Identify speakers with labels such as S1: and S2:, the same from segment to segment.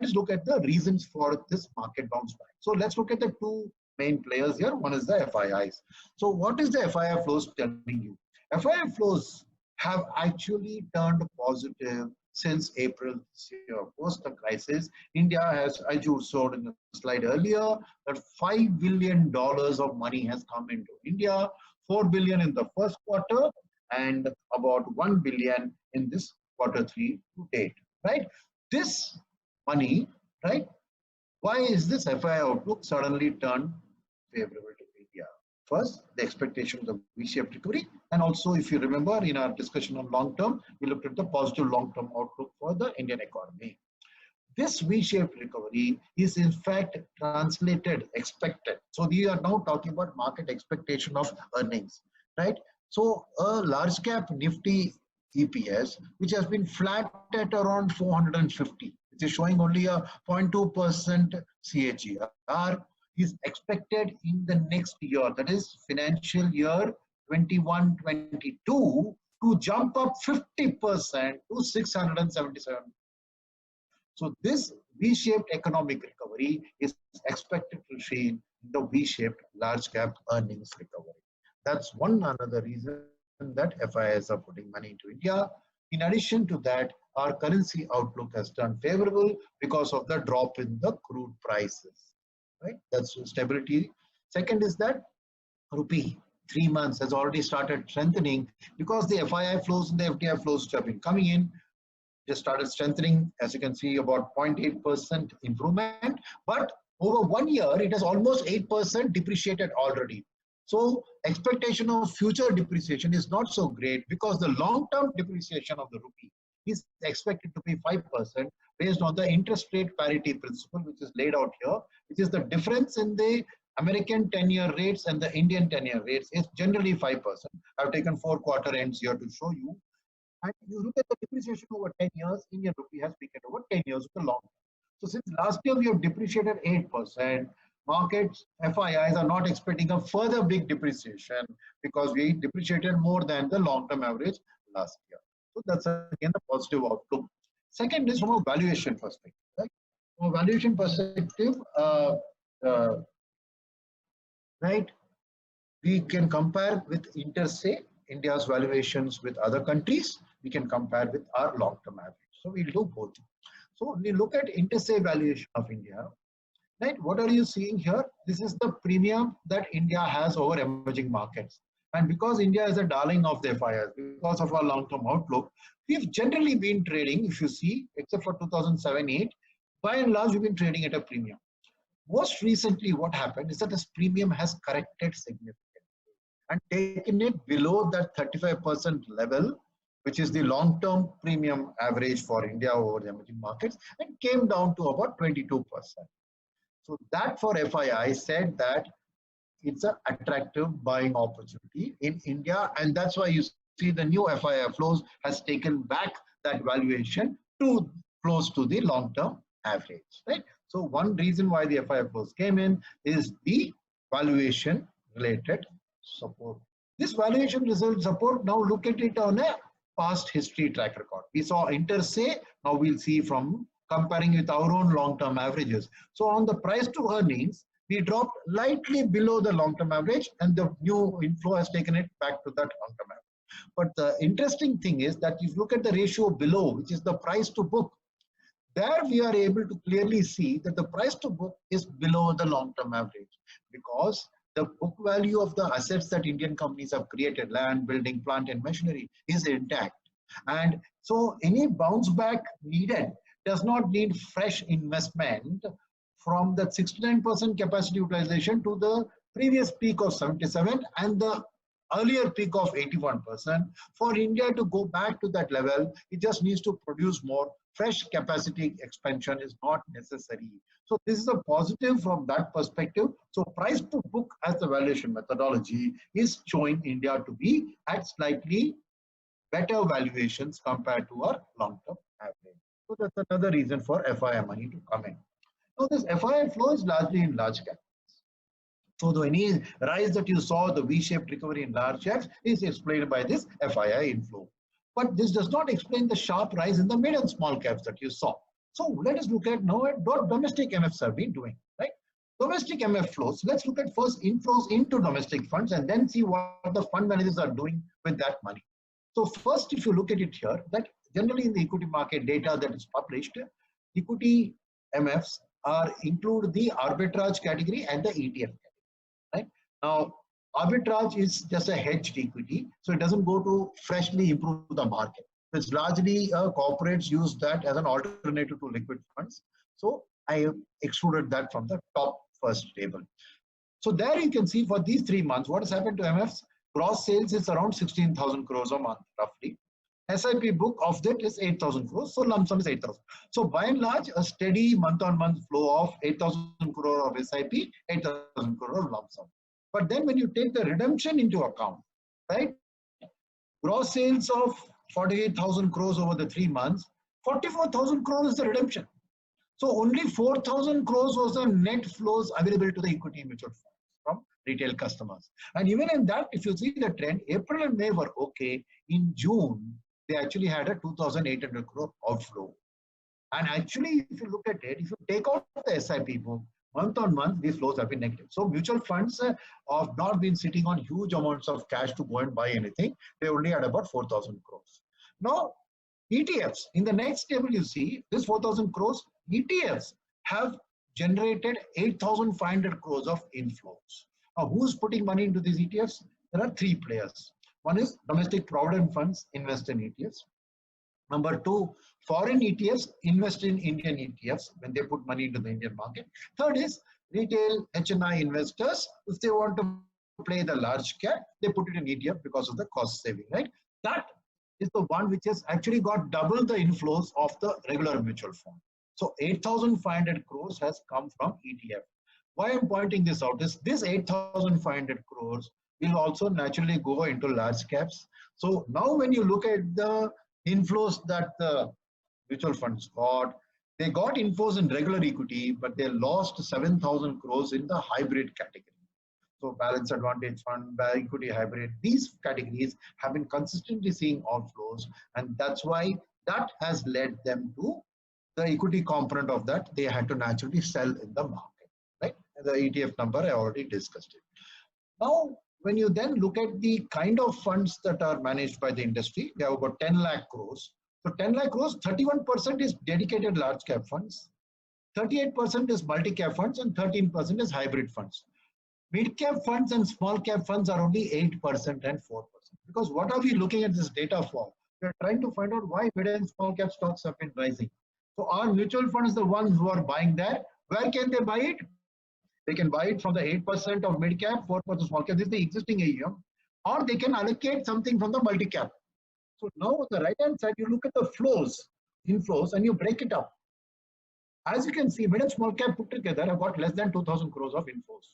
S1: let's look at the reasons for this market bounce back. So let's look at the two main players here. One is the FIIs. So what is the FII flows telling you? FII flows have actually turned positive since April this year. Post the crisis, India has, as you saw in the slide earlier, that $5 billion of money has come into India, 4 billion in the first quarter, and about 1 billion in this Q3 to date, right? This money, right? Why is this FII outlook suddenly turned favorable to India? First, the expectation of the V-shaped recovery, and also if you remember in our discussion on long term, we looked at the positive long-term outlook for the Indian economy. This V-shaped recovery is in fact translated, expected. So we are now talking about market expectation of earnings, right? So a large cap Nifty EPS, which has been flat at around 450, which is showing only a 0.2% CAGR, is expected in the next year, that is financial year 21-22, to jump up 50% to 677. So this V-shaped economic recovery is expected to see in the V-shaped large cap earnings recovery. That's one another reason that FIIs are putting money into India. In addition to that, our currency outlook has turned favorable because of the drop in the crude prices, right? That's stability. Second is that rupee 3 months has already started strengthening because the FII flows and the FDI flows have been coming in. Just started strengthening, as you can see, about 0.8% improvement, but over 1 year it has almost 8% depreciated already. So expectation of future depreciation is not so great because the long-term depreciation of the rupee is expected to be 5% based on the interest rate parity principle, which is laid out here, which is the difference in the American 10-year rates and the Indian 10-year rates is generally 5%. I've taken 4 quarter ends here to show you. And you look at the depreciation over 10 years, Indian rupee has peaked over 10 years with the long term. So since last year we have depreciated 8%, markets, FIIs are not expecting a further big depreciation because we depreciated more than the long-term average last year. So that's again the positive outlook. Second is from a valuation perspective, right? From a valuation perspective, right, we can compare with Intersay, India's valuations with other countries. We can compare with our long-term average. So we'll do both. So we look at Intersay valuation of India, right? What are you seeing here? This is the premium that India has over emerging markets. And because India is a darling of the FIIs, because of our long-term outlook, we've generally been trading, if you see, except for 2007-8, by and large, we've been trading at a premium. Most recently, what happened is that this premium has corrected significantly and taken it below that 35% level, which is the long-term premium average for India over the emerging markets, and came down to about 22%. So that for FII said that it's an attractive buying opportunity in India, and that's why you see the new FII flows has taken back that valuation to close to the long-term average, right? So one reason why the FII flows came in is the valuation related support. This valuation result support, now look at it on a past history track record. We saw Intersay, now we'll see from comparing with our own long-term averages. So on the price to earnings, we dropped lightly below the long-term average and the new inflow has taken it back to that long-term average. But the interesting thing is that if you look at the ratio below, which is the price to book, there we are able to clearly see that the price to book is below the long-term average because the book value of the assets that Indian companies have created, land, building, plant and machinery, is intact. And so any bounce back needed does not need fresh investment from the 69% capacity utilization to the previous peak of 77 and the earlier peak of 81%. For India to go back to that level, it just needs to produce more. Fresh capacity expansion is not necessary. So this is a positive from that perspective. So price to book as the valuation methodology is showing India to be at slightly better valuations compared to our long-term average. So that's another reason for FII money to come in. Now this FII flow is largely in large caps. So the any rise that you saw, the V-shaped recovery in large caps, is explained by this FII inflow. But this does not explain the sharp rise in the mid and small caps that you saw. So let us look at now at what domestic MFs have been doing, right? Domestic MF flows. Let's look at first inflows into domestic funds and then see what the fund managers are doing with that money. So first, if you look at it here, that generally in the equity market data that is published, equity MFs are include the arbitrage category and the ETF category, right? Now, arbitrage is just a hedged equity, so it doesn't go to freshly improve the market. It's largely corporates use that as an alternative to liquid funds. So I have excluded that from the top first table. So there you can see for these 3 months, what has happened to MFs? Gross sales is around 16,000 crores a month, roughly. SIP book of that is 8,000 crores, so lump sum is 8,000. So by and large, a steady month-on-month flow of 8,000 crore of SIP, 8,000 crore of lump sum. But then when you take the redemption into account, right? Gross sales of 48,000 crores over the 3 months, 44,000 crores is the redemption. So only 4,000 crores was the net flows available to the equity mutual funds from retail customers. And even in that, if you see the trend, April and May were okay. In June, they actually had a 2,800 crore outflow. And actually, if you look at it, if you take out the SIP book, month on month, these flows have been negative. So mutual funds have not been sitting on huge amounts of cash to go and buy anything. They only had about 4,000 crores. Now, ETFs, in the next table you see, this 4,000 crores, ETFs have generated 8,500 crores of inflows. Now, who's putting money into these ETFs? There are 3 players. One is domestic provident funds invest in ETFs. Number 2, foreign ETFs invest in Indian ETFs when they put money into the Indian market. Third is retail HNI investors. If they want to play the large cap, they put it in ETF because of the cost saving, right? That is the one which has actually got double the inflows of the regular mutual fund. So 8,500 crores has come from ETF. Why I'm pointing this out is this 8,500 crores will also naturally go into large caps. So now when you look at the inflows that the mutual funds got, they got inflows in regular equity, but they lost 7,000 crores in the hybrid category. So balance advantage fund, equity hybrid, these categories have been consistently seeing outflows, and that's why that has led them to the equity component of that. They had to naturally sell in the market, right? And the ETF number, I already discussed it. Now, when you then look at the kind of funds that are managed by the industry, they have about 10 lakh crores. So 10 lakh crores, 31% is dedicated large cap funds, 38% is multi-cap funds, and 13% is hybrid funds. Mid-cap funds and small-cap funds are only 8% and 4%. Because what are we looking at this data for? We're trying to find out why mid and small-cap stocks have been rising. So are mutual funds the ones who are buying that? Where can they buy it? They can buy it from the 8% of mid-cap, 4% small-cap. This is the existing AUM. Or they can allocate something from the multi-cap. So now on the right-hand side, you look at the flows, inflows, and you break it up. As you can see, mid and small-cap put together have got less than 2,000 crores of inflows.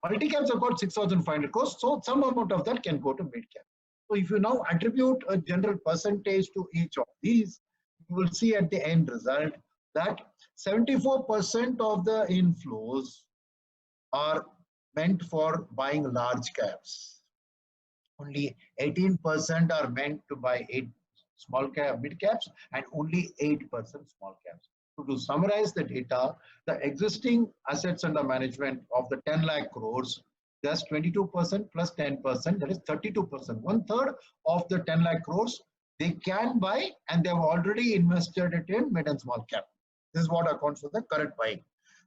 S1: Multi-caps have got 6,500 crores, so some amount of that can go to mid-cap. So if you now attribute a general percentage to each of these, you will see at the end result that 74% of the inflows are meant for buying large caps. Only 18% are meant to buy small cap, mid caps, and only 8% small caps. So to summarize the data, the existing assets under management of the 10 lakh crores, just 22% plus 10%, that is 32%. 1/3 of the 10 lakh crores they can buy, and they have already invested it in mid and small cap. This is what accounts for the current buying.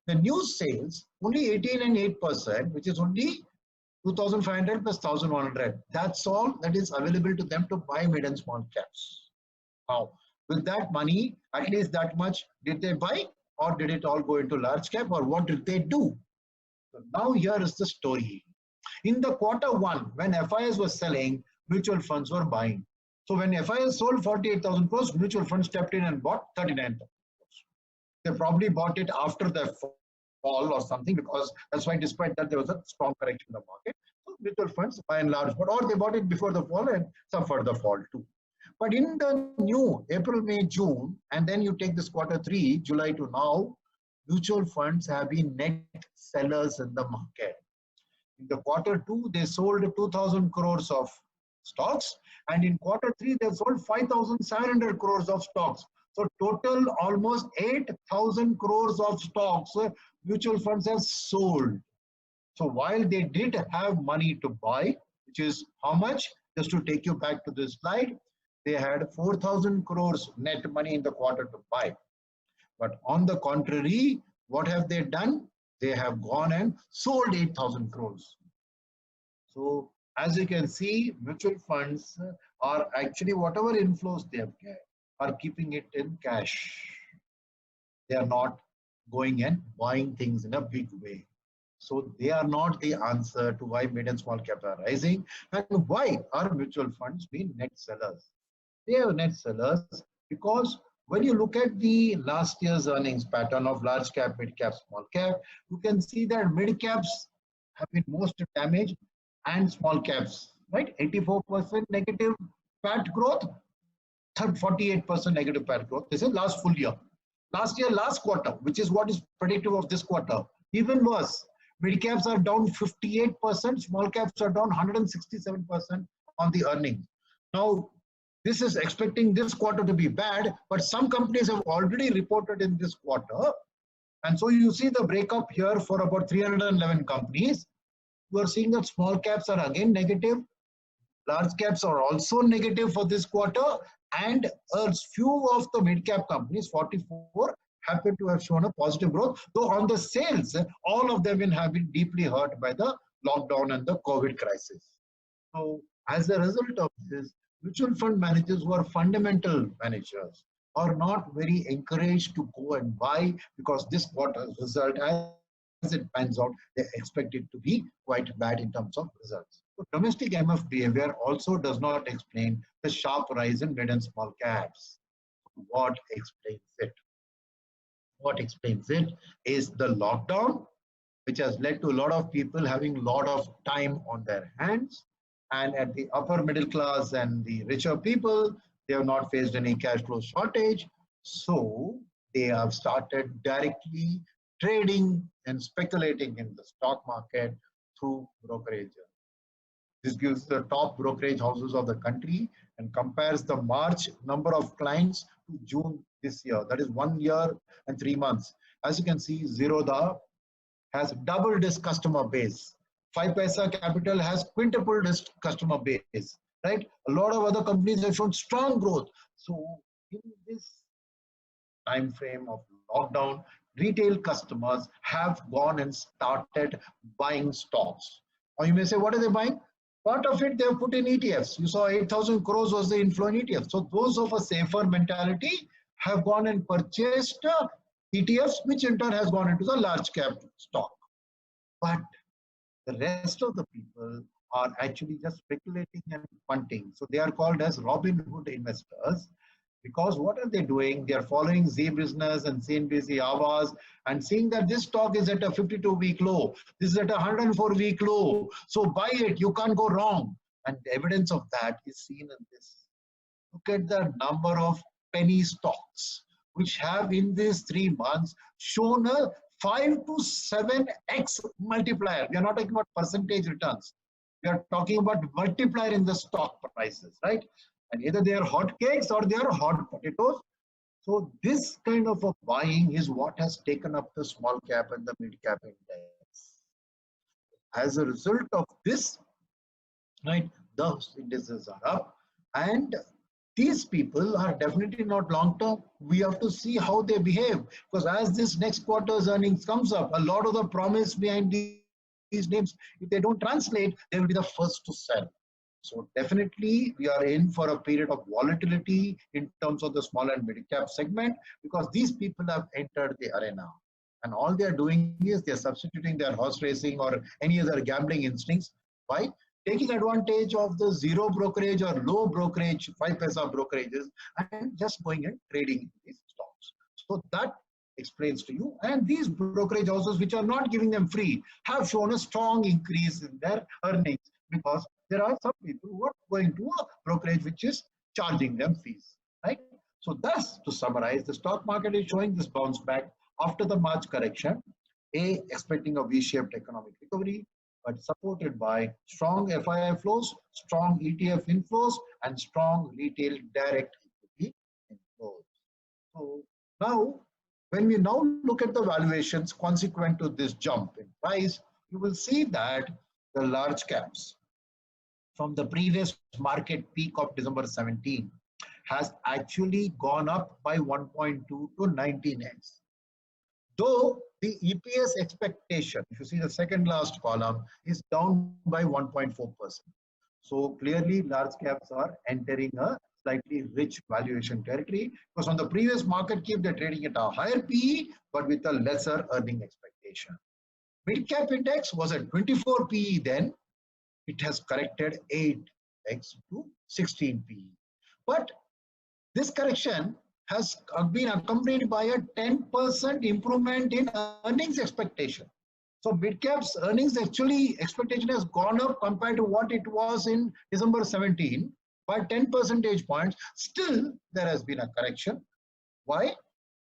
S1: The new sales, only 18 and 8%, which is only 2,500 plus 1,100. That's all that is available to them to buy mid and small caps. Now, with that money, at least that much, did they buy, or did it all go into large cap, or what did they do? So now here is the story. In the Q1, when FIS was selling, mutual funds were buying. So when FIS sold 48,000 crores, mutual funds stepped in and bought 39,000 crores. They probably bought it after the fall or something, because that's why despite that there was a strong correction in the market. So mutual funds by and large, but or they bought it before the fall and suffered the fall too. But in the new April, May, June, and then you take this Q3, July to now, mutual funds have been net sellers in the market. In the Q2, they sold 2,000 crores of stocks, and in Q3, they sold 5,700 crores of stocks. So total almost 8,000 crores of stocks mutual funds have sold. So while they did have money to buy, which is how much? Just to take you back to this slide, they had 4,000 crores net money in the quarter to buy. But on the contrary, what have they done? They have gone and sold 8,000 crores. So as you can see, mutual funds are actually whatever inflows they have are keeping it in cash. They are not going and buying things in a big way. So they are not the answer to why mid and small caps are rising and why are mutual funds being net sellers. They are net sellers because when you look at the last year's earnings pattern of large cap, mid cap, small cap, you can see that mid caps have been most damaged and small caps, right? 84% negative PAT growth, 48% negative PAT growth. This is last full year. Last year, last quarter, which is what is predictive of this quarter, even worse. Mid caps are down 58%, small caps are down 167% on the earnings. Now, this is expecting this quarter to be bad, but some companies have already reported in this quarter. And so you see the breakup here for about 311 companies. You are seeing that small caps are again negative. Large caps are also negative for this quarter, and a few of the mid-cap companies, 44, happen to have shown a positive growth. Though on the sales, all of them have been deeply hurt by the lockdown and the COVID crisis. So as a result of this, mutual fund managers who are fundamental managers are not very encouraged to go and buy because this quarter's result, as it pans out, they expect it to be quite bad in terms of results. So domestic MF behavior also does not explain the sharp rise in mid and small caps. What explains it? What explains it is the lockdown, which has led to a lot of people having a lot of time on their hands. And at the upper middle class and the richer people, they have not faced any cash flow shortage. So they have started directly trading and speculating in the stock market through brokerage. This gives the top brokerage houses of the country and compares the March number of clients to June this year. That is 1 year and 3 months. As you can see, Zerodha has doubled its customer base. 5paisa Capital has quintupled its customer base. Right? A lot of other companies have shown strong growth. So in this time frame of lockdown, retail customers have gone and started buying stocks. Or you may say, what are they buying? Part of it they have put in ETFs. You saw 8,000 crores was the inflow in ETFs. So those of a safer mentality have gone and purchased ETFs, which in turn has gone into the large cap stock. But the rest of the people are actually just speculating and punting. So they are called as Robin Hood investors. Because what are they doing? They are following Zee Business and CNBC Awaaz and seeing that this stock is at a 52-week low. This is at a 104-week low. So buy it. You can't go wrong. And the evidence of that is seen in this. Look at the number of penny stocks, which have in these 3 months shown a 5 to 7x multiplier. We are not talking about percentage returns. We are talking about multiplier in the stock prices, right? And either they are hot cakes or they are hot potatoes. So this kind of a buying is what has taken up the small cap and the mid cap index. As a result of this, right, those indices are up, and these people are definitely not long term. We have to see how they behave, because as this next quarter's earnings comes up, a lot of the promise behind these names, if they don't translate, they will be the first to sell. So definitely we are in for a period of volatility in terms of the small and mid cap segment, because these people have entered the arena and all they are doing is they are substituting their horse racing or any other gambling instincts by taking advantage of the zero brokerage or low brokerage 5paisa brokerages and just going and trading these stocks. So that explains to you. And these brokerage houses, which are not giving them free, have shown a strong increase in their earnings, because there are some people who are going to a brokerage which is charging them fees, right? So thus, to summarize, the stock market is showing this bounce back after the March correction, expecting a V-shaped economic recovery, but supported by strong FII flows, strong ETF inflows, and strong retail direct equity inflows. Now, when we now look at the valuations consequent to this jump in price, you will see that the large caps from the previous market peak of December 17 has actually gone up by 1.2 to 19x. Though the EPS expectation, if you see the second last column, is down by 1.4%. So clearly large caps are entering a slightly rich valuation territory because on the previous market cap, they're trading at a higher PE, but with a lesser earning expectation. Mid cap index was at 24 PE then, it has corrected 8x to 16 PE. But this correction has been accompanied by a 10% improvement in earnings expectation. So mid-cap's earnings actually expectation has gone up compared to what it was in December 17 by 10 percentage points. Still, there has been a correction. Why?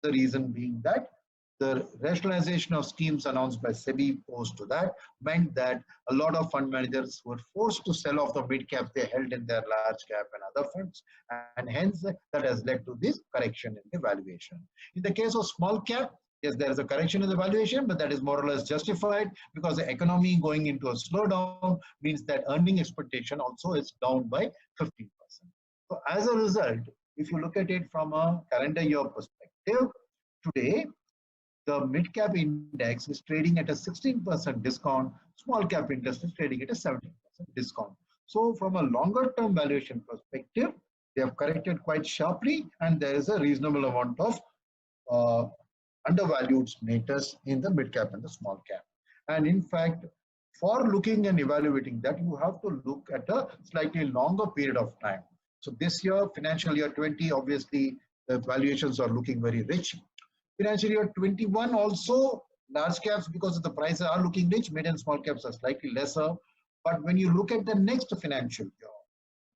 S1: The reason being that the rationalization of schemes announced by SEBI post to that meant that a lot of fund managers were forced to sell off the mid caps they held in their large cap and other funds, and hence that has led to this correction in the valuation. In the case of small cap, yes, there is a correction in the valuation, but that is more or less justified because the economy going into a slowdown means that earning expectation also is down by 15%. So as a result, if you look at it from a calendar year perspective, today the mid cap index is trading at a 16% discount, small cap index is trading at a 17% discount. So from a longer term valuation perspective, they have corrected quite sharply and there is a reasonable amount of undervalued status in the mid cap and the small cap. And in fact, for looking and evaluating that, you have to look at a slightly longer period of time. So this year, financial year 20, obviously the valuations are looking very rich. Financial year 21 also, large caps because of the prices are looking rich, mid and small caps are slightly lesser. But when you look at the next financial year,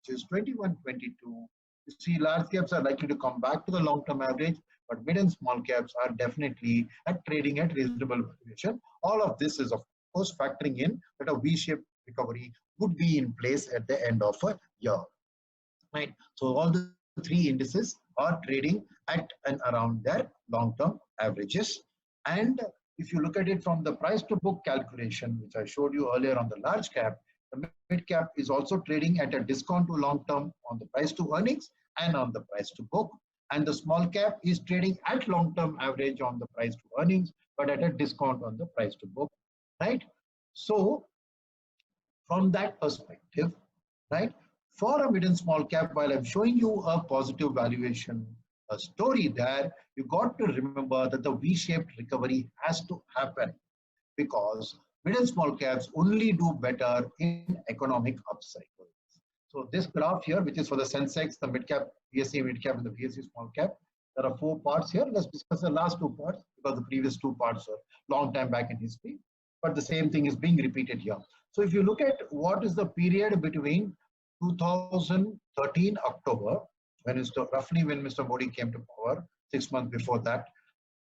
S1: which is 21-22, you see large caps are likely to come back to the long-term average, but mid and small caps are definitely at trading at reasonable valuation. All of this is of course factoring in that a V-shaped recovery would be in place at the end of a year. Right. So all the three indices are trading at and around their long-term averages. And if you look at it from the price to book calculation, which I showed you earlier on the large cap, the mid cap is also trading at a discount to long-term on the price to earnings and on the price to book. And the small cap is trading at long-term average on the price to earnings, but at a discount on the price to book, right? So from that perspective, right, for a mid and small cap, while I'm showing you a positive valuation story there, you got to remember that the V-shaped recovery has to happen because mid and small caps only do better in economic upcycles. So this graph here, which is for the Sensex, the mid cap, BSE mid cap and the BSE small cap, there are 4 parts here. Let's discuss the last 2 parts because the previous 2 parts are long time back in history, but the same thing is being repeated here. So if you look at what is the period between 2013 October, when it's roughly when Mr. Modi came to power, 6 months before that,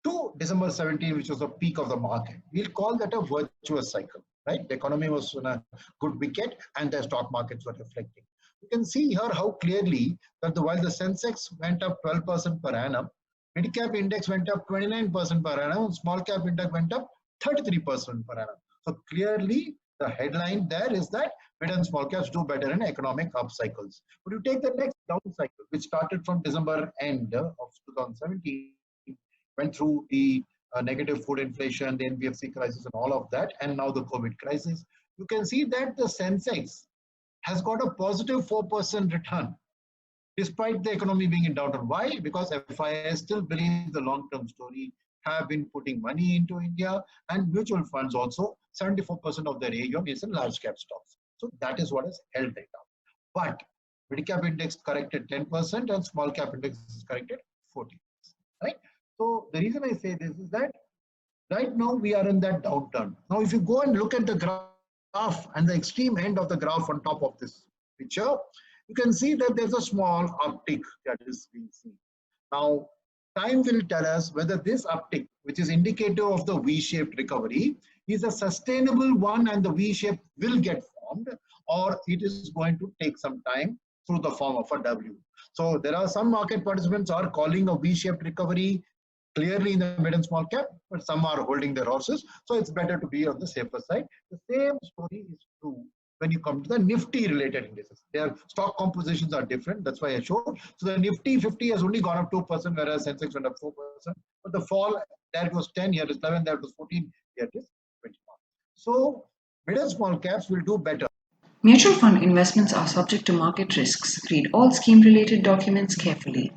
S1: to December 17, which was the peak of the market. We'll call that a virtuous cycle, right? The economy was on a good wicket and the stock markets were reflecting. You can see here how clearly that while the Sensex went up 12% per annum, mid-cap index went up 29% per annum, small cap index went up 33% per annum. So clearly the headline there is that mid and small caps do better in economic up cycles. But you take the next down cycle, which started from December end of 2017, went through the negative food inflation, the NBFC crisis and all of that, and now the COVID crisis. You can see that the Sensex has got a positive 4% return despite the economy being in downturn. Why? Because FIS still believes the long-term story, have been putting money into India, and mutual funds also, 74% of their AUM is in large cap stocks. So that is what has held it up. But mid cap index corrected 10% and small cap index is corrected 40%. Right? So the reason I say this is that right now we are in that downturn. Now, if you go and look at the graph and the extreme end of the graph on top of this picture, you can see that there's a small uptick that is being seen. Now, time will tell us whether this uptick, which is indicative of the V-shaped recovery, is a sustainable one and the V-shape will get formed, or it is going to take some time through the form of a W. So there are some market participants are calling a V-shaped recovery clearly in the mid and small cap, but some are holding their horses. So it's better to be on the safer side. The same story is true when you come to the Nifty related indices. Their stock compositions are different. That's why I showed. So the Nifty 50 has only gone up 2%, whereas Sensex went up 4%. But the fall, there it was 10, here it is 11, there it was 14, here it is 21. So mid and small caps will do better.
S2: Mutual fund investments are subject to market risks. Read all scheme related documents carefully.